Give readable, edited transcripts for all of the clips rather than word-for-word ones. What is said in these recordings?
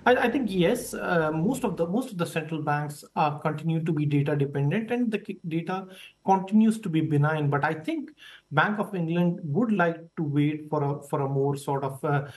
I think yes, most of the central banks continue to be data dependent, and the data continues to be benign. But I think Bank of England would like to wait for a more sort of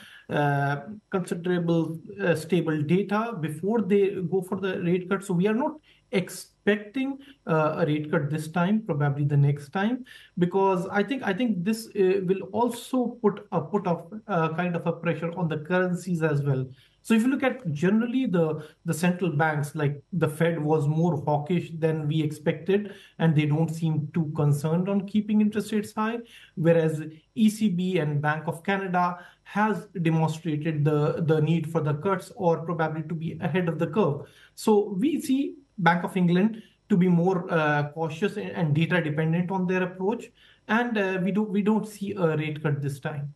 considerable stable data before they go for the rate cut. So we are not expecting a rate cut this time, probably the next time, because I think this will also put a kind of a pressure on the currencies as well. So if you look at generally the central banks, like the Fed was more hawkish than we expected, and they don't seem too concerned on keeping interest rates high, whereas ECB and Bank of Canada has demonstrated the need for the cuts or probably to be ahead of the curve. So we see Bank of England to be more cautious and data dependent on their approach, and we don't see a rate cut this time.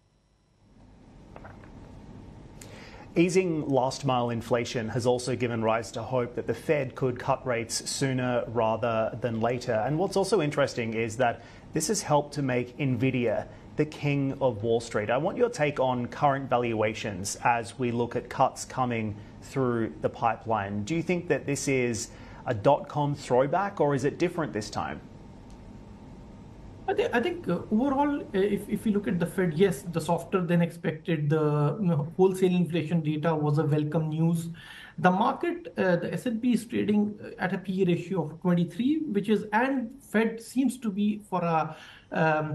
Easing last mile inflation has also given rise to hope that the Fed could cut rates sooner rather than later. And what's also interesting is that this has helped to make Nvidia the king of Wall Street. I want your take on current valuations as we look at cuts coming through the pipeline. Do you think that this is a dot-com throwback, or is it different this time? I think overall, if you look at the Fed, yes, the softer than expected, the wholesale inflation data was a welcome news. The market, the S&P is trading at a P/E ratio of 23, and Fed seems to be for a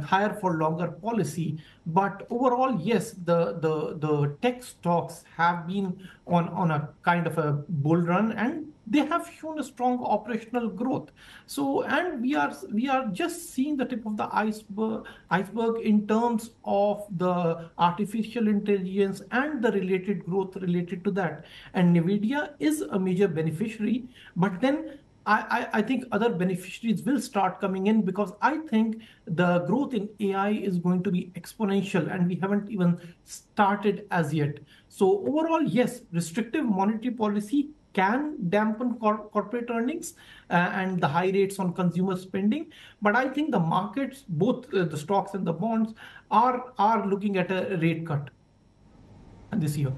higher for longer policy. But overall, yes, the tech stocks have been on a kind of a bull run, and they have shown a strong operational growth. So, and we are just seeing the tip of the iceberg in terms of the artificial intelligence and the related growth related to that. And Nvidia is a major beneficiary, but then I think other beneficiaries will start coming in, because I think the growth in AI is going to be exponential, and we haven't even started as yet. So overall, yes, restrictive monetary policy can dampen corporate earnings and the high rates on consumer spending. But I think the markets, both the stocks and the bonds, are looking at a rate cut this year.